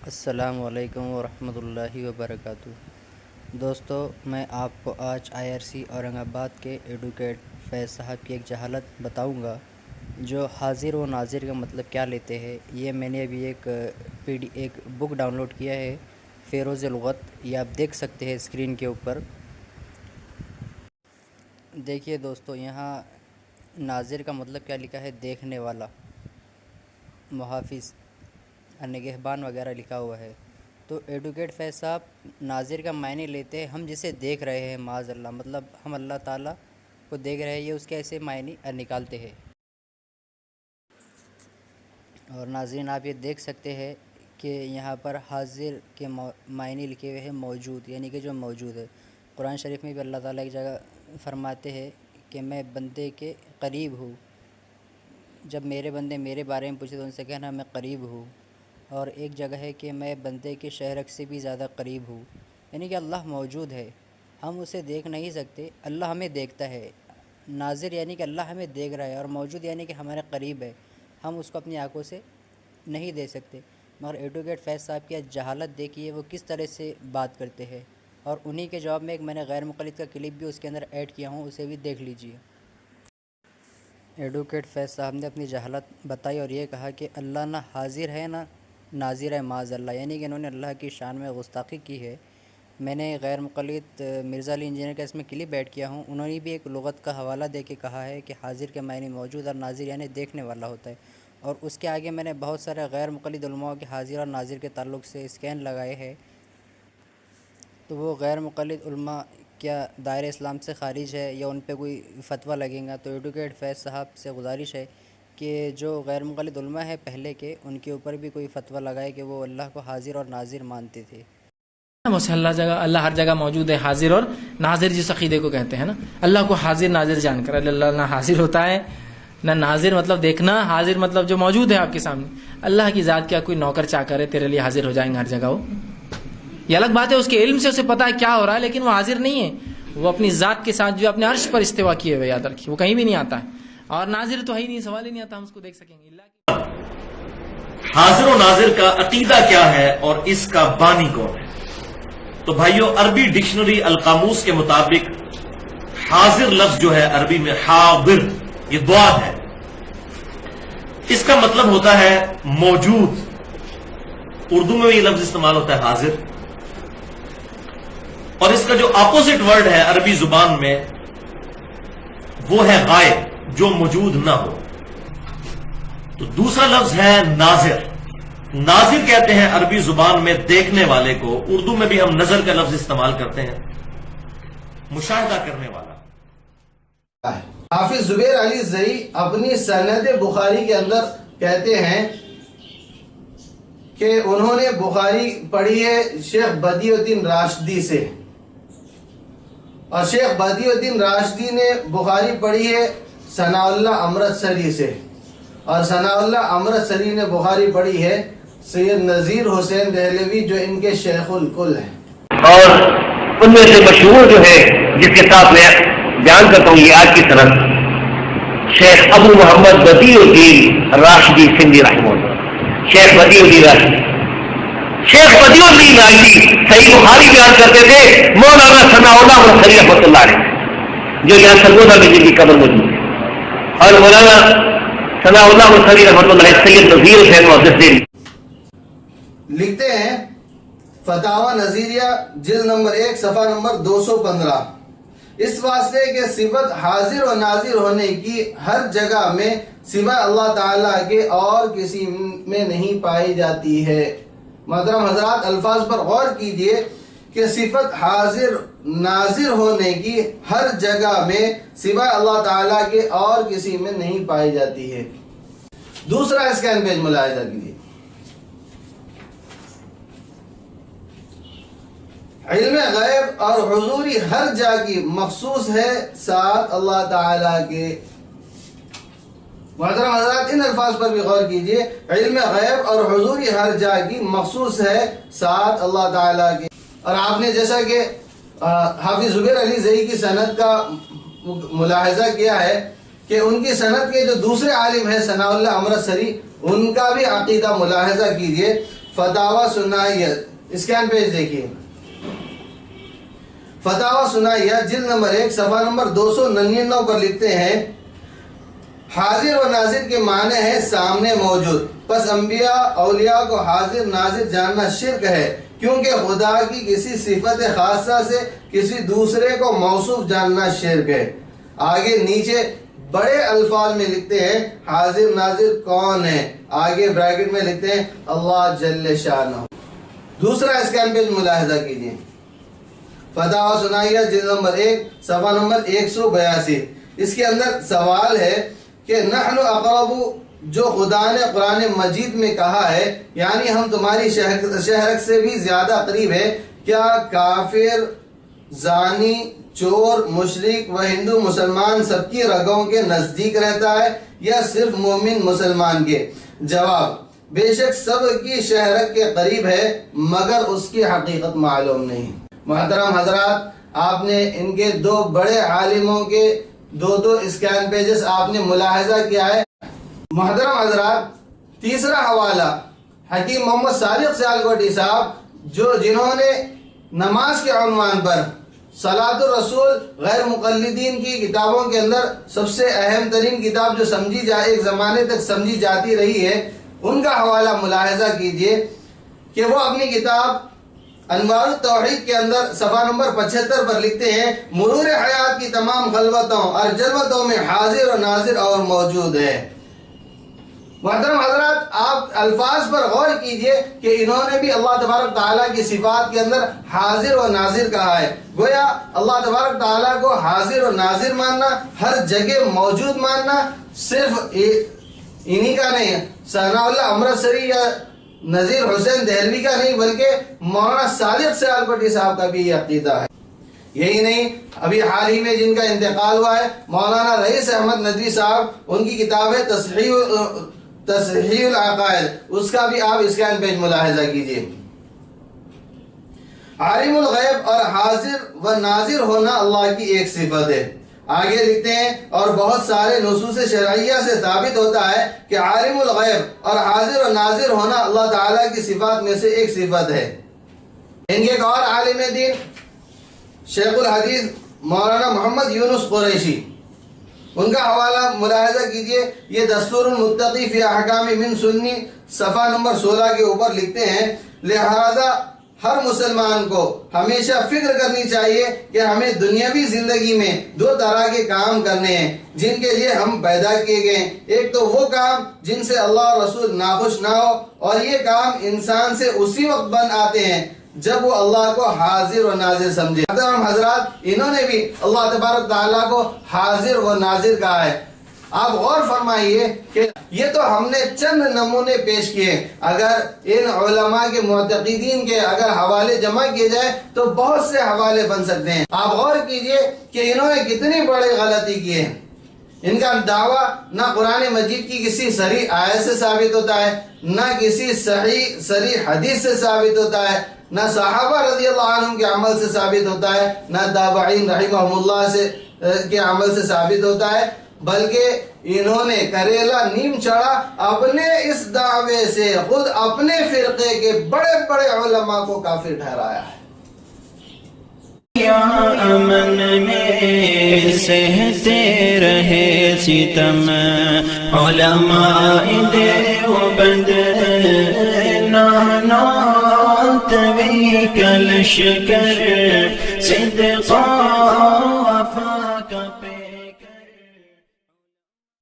السلام علیکم ورحمۃ اللہ وبرکاتہ۔ دوستو، میں آپ کو آج IRC اورنگ آباد کے ایڈوکیٹ فیض صاحب کی ایک جہالت بتاؤں گا جو حاضر و ناظر کا مطلب کیا لیتے ہیں۔ یہ میں نے ابھی ایک بک ڈاؤن لوڈ کیا ہے، فیروز لغت، یہ آپ دیکھ سکتے ہیں اسکرین کے اوپر۔ دیکھیے دوستو، یہاں ناظر کا مطلب کیا لکھا ہے، دیکھنے والا، محافظ، نگہبان وغیرہ لکھا ہوا ہے۔ تو ایڈوکیٹ فیض صاحب ناظر کا معنی لیتے ہیں ہم جسے دیکھ رہے ہیں، معاذ اللہ، مطلب ہم اللہ تعالیٰ کو دیکھ رہے ہیں، یہ اس کے ایسے معنی نکالتے ہیں۔ اور ناظرین، آپ یہ دیکھ سکتے ہیں کہ یہاں پر حاضر کے معنی لکھے ہوئے ہیں موجود، یعنی کہ جو موجود ہے۔ قرآن شریف میں بھی اللہ تعالیٰ ایک جگہ فرماتے ہیں کہ میں بندے کے قریب ہوں، جب میرے بندے میرے بارے میں پوچھے تو ان سے کہنا میں قریب ہوں۔ اور ایک جگہ ہے کہ میں بندے کے شہرک سے بھی زیادہ قریب ہوں، یعنی کہ اللہ موجود ہے، ہم اسے دیکھ نہیں سکتے، اللہ ہمیں دیکھتا ہے۔ ناظر یعنی کہ اللہ ہمیں دیکھ رہا ہے، اور موجود یعنی کہ ہمارے قریب ہے، ہم اس کو اپنی آنکھوں سے نہیں دیکھ سکتے۔ مگر ایڈوکیٹ فیض صاحب کی جہالت دیکھیے وہ کس طرح سے بات کرتے ہیں، اور انہی کے جواب میں ایک میں نے غیر مقلد کا کلپ بھی اس کے اندر ایڈ کیا ہوں، اسے بھی دیکھ لیجئے۔ ایڈوکیٹ فیض صاحب نے اپنی جہالت بتائی اور یہ کہا کہ اللہ نہ حاضر ہے نہ ناظر ہے، معاذ اللہ، یعنی کہ انہوں نے اللہ کی شان میں گستاخی کی ہے۔ میں نے غیر مقلد مرزا علی انجینئر کا اس میں کلپ ایڈ کیا ہوں، انہوں نے بھی ایک لغت کا حوالہ دے کے کہا ہے کہ حاضر کے معنی موجود اور ناظر یعنی دیکھنے والا ہوتا ہے۔ اور اس کے آگے میں نے بہت سارے غیر مقلد علماء کے حاضر اور ناظر کے تعلق سے اسکین لگائے ہیں۔ تو وہ غیر مقلد علماء کیا دائرہ اسلام سے خارج ہے یا ان پہ کوئی فتویٰ لگیں گا؟ تو ایڈوکیٹ فیض صاحب سے گزارش ہے کہ جو غیر مقلد علماء ہے پہلے کے، ان کے اوپر بھی کوئی فتویٰ لگائے کہ وہ اللہ کو حاضر اور ناظر مانتے تھے۔ اللہ ہر جگہ موجود ہے، حاضر اور ناظر جس عقیدے کو کہتے ہیں نا، اللہ کو حاضر ناظر جان کر، اللہ نہ حاضر ہوتا ہے نہ ناظر مطلب دیکھنا، حاضر مطلب جو موجود ہے آپ کے سامنے۔ اللہ کی ذات کیا کوئی نوکر چاکر ہے تیرے لیے حاضر ہو جائیں گے ہر جگہ؟ وہ یہ الگ بات ہے، اس کے علم سے اسے پتا ہے کیا ہو رہا ہے، لیکن وہ حاضر نہیں ہے، وہ اپنی ذات کے ساتھ جو اپنے عرش پر استوا کیے ہوئے، یاد رکھیے وہ کہیں بھی نہیں آتا ہے، اور ناظر تو ہے ہی نہیں، سوال ہی نہیں آتا ہم اس کو دیکھ سکیں گے۔ حاضر و ناظر کا عقیدہ کیا ہے اور اس کا بانی کون ہے؟ تو بھائیو، عربی ڈکشنری القاموس کے مطابق حاضر لفظ جو ہے عربی میں حاضر، یہ ضاد ہے، اس کا مطلب ہوتا ہے موجود۔ اردو میں یہ لفظ استعمال ہوتا ہے حاضر، اور اس کا جو اپوزٹ ورڈ ہے عربی زبان میں وہ ہے غائب، جو موجود نہ ہو۔ تو دوسرا لفظ ہے ناظر۔ ناظر کہتے ہیں عربی زبان میں دیکھنے والے کو، اردو میں بھی ہم نظر کا لفظ استعمال کرتے ہیں، مشاہدہ کرنے والا۔ حافظ زبیر علی زئی اپنی سند بخاری کے اندر کہتے ہیں کہ انہوں نے بخاری پڑھی ہے شیخ بدیع الدین راشدی سے، اور شیخ بدیع الدین راشدی نے بخاری پڑھی ہے ثناء اللہ امرتسری سے، اور ثناء اللہ امرتسری نے بخاری پڑھی ہے سید نذیر حسین دہلوی جو ان کے شیخ الکل ہیں۔ اور ان میں سے مشہور جو ہے جس کے ساتھ میں بیان کرتا ہوں یہ آج کی طرف، شیخ ابو محمد بدیع الدین راشدی سندھی رحمہ اللہ، شیخ بدیع الدین راشدی۔ شیخ بدیع الدین راشدی صحیح بخاری بیان کرتے تھے مولانا ثناء اللہ امرتسری رحمۃ اللہ علیہ، جو یہاں سرگودا میں جن کی قبر موجود ہے، اور مولانا ثناء اللہ امرتسری رحمۃ اللہ علیہ سید نذیر حسین محدث لکھتے ہیں فتاوی نظیریہ جلد نمبر 1 صفحہ نمبر 215، اس واسطے کہ صفت حاضر و ناظر ہونے کی ہر جگہ میں سوائے اللہ تعالیٰ کے اور کسی میں نہیں پائی جاتی ہے۔ محترم حضرات، الفاظ پر غور کیجئے کہ صفت حاضر ناظر ہونے کی ہر جگہ میں سوائے اللہ تعالیٰ کے اور کسی میں نہیں پائی جاتی ہے۔ دوسرا اسکین پیج ملاحظہ کیجئے، علم غیب اور حضوری ہر جا کی مخصوص ہے ساتھ اللہ تعالیٰ کے۔ محترم حضرات، ان الفاظ پر بھی غور کیجئے، علم غیب اور حضوری ہر جا کی مخصوص ہے ساتھ اللہ تعالیٰ کے۔ اور آپ نے جیسا کہ حافظ زبیر علی زئی کی سند کا ملاحظہ کیا ہے کہ ان کی سند کے جو دوسرے عالم ہیں ثناء اللہ امرتسری، ان کا بھی عقیدہ ملاحظہ کیجئے فتاوا سنائیہ، اسکین پیج دیکھیے، فتاوا سنائیہ جلد نمبر 1 صفحہ نمبر 299 پر لکھتے ہیں حاضر و ناظر کے معنی ہے سامنے موجود، پس انبیاء اولیاء کو حاضر ناظر جاننا شرک ہے، کیونکہ خدا کی کسی صفت خاصہ سے کسی دوسرے کو موصوف جاننا شرک ہے۔ آگے نیچے بڑے الفاظ میں لکھتے ہیں حاضر ناظر کون ہے، آگے بریکٹ میں لکھتے ہیں اللہ جل شانہ۔ دوسرا اسکین پیج ملاحظہ کیجیے، فتاوا سنائیہ جلد نمبر 1 صفحہ نمبر 182، اس کے اندر سوال ہے کہ نحن اقرب، جو خدا نے قرآن مجید میں کہا ہے یعنی ہم تمہاری شہرک سے بھی زیادہ قریب ہے، کیا کافر، زانی، چور، مشرک و ہندو مسلمان سب کی رگوں کے نزدیک رہتا ہے یا صرف مومن مسلمان کے؟ جواب، بے شک سب کی شہرک کے قریب ہے مگر اس کی حقیقت معلوم نہیں۔ محترم حضرات، آپ نے ان کے 2 بڑے عالموں کے 2 اسکین پیجز آپ نے ملاحظہ کیا ہے۔ محترم حضرات، تیسرا حوالہ حکیم محمد صادق سیالکوٹی صاحب جنہوں نے نماز کے عنوان پر صلاۃ الرسول غیر مقلدین کی کتابوں کے اندر سب سے اہم ترین کتاب جو ایک زمانے تک سمجھی جاتی رہی ہے، ان کا حوالہ ملاحظہ کیجئے کہ وہ اپنی کتاب انوار التوحید کے اندر صفحہ نمبر 75 پر لکھتے ہیں مرور حیات کی تمام خلوتوں اور جلوتوں میں حاضر و ناظر اور موجود ہے۔ محترم حضرات، آپ الفاظ پر غور کیجئے کہ انہوں نے بھی اللہ تبارک تعالیٰ کی صفات کے اندر حاضر و ناظر کہا ہے، گویا اللہ تبارک تعالیٰ کو حاضر و ناظر ماننا، ہر جگہ موجود ماننا صرف انہی کا نہیں ہے، ثناء اللہ امرتسری یا نذیر حسین دہلوی کا نہیں بلکہ مولانا صادق سیالکوٹی صاحب کا بھی یہ عقیدہ ہے۔ یہی نہیں، ابھی حال ہی میں جن کا انتقال ہوا ہے مولانا رئیس احمد ندوی صاحب، ان کی کتاب ہے تصحیح العقائد، اس کا بھی آپ اسکین پیج ملاحظہ کیجئے۔ عالم الغیب اور حاضر و ناظر ہونا اللہ کی ایک صفت ہے۔ آگے لکھتے ہیں اور بہت سارے نصوص شرعیہ سے ثابت ہوتا ہے کہ عالم الغیب اور حاضر و ناظر ہونا اللہ تعالیٰ کی صفات میں سے ایک صفت ہے۔ ان کے ایک اور عالم دین شیخ الحدیث مولانا محمد یونس قریشی، ان کا حوالہ ملاحظہ کیجئے، یہ دستور المتقی فی احکام من سنی صفحہ نمبر 16 کے اوپر لکھتے ہیں لہذا ہر مسلمان کو ہمیشہ فکر کرنی چاہیے کہ ہمیں دنیاوی زندگی میں 2 طرح کے کام کرنے ہیں جن کے لیے ہم پیدا کیے گئے، ایک تو وہ کام جن سے اللہ اور رسول ناخوش نہ ہو، اور یہ کام انسان سے اسی وقت بن آتے ہیں جب وہ اللہ کو حاضر و ناظر سمجھے۔ حضرات، انہوں نے بھی اللہ تبارک تعالیٰ کو حاضر و ناظر کہا ہے۔ آپ غور فرمائیے کہ یہ تو ہم نے چند نمونے پیش کیے، اگر ان علماء کے معتقدین کے اگر حوالے جمع کیے جائے تو بہت سے حوالے بن سکتے ہیں۔ آپ غور کیجئے کہ انہوں نے کتنی بڑی غلطی کی ہے۔ ان کا دعویٰ نہ قرآن مجید کی کسی صریح آیت سے ثابت ہوتا ہے، نہ کسی صریح حدیث سے ثابت ہوتا ہے، نہ صحابہ رضی اللہ عنہم کے عمل سے ثابت ہوتا ہے، نہ تابعین رحمہم اللہ کے عمل سے ثابت ہوتا ہے، بلکہ انہوں نے کریلا نیم چڑھا اپنے اس دعوے سے خود اپنے فرقے کے بڑے بڑے علماء کو کافر ٹھہرایا ہے۔ امن میں سہتے رہے ستم علماء دیوبند، نانات وی کلشکر صدقا وفا کا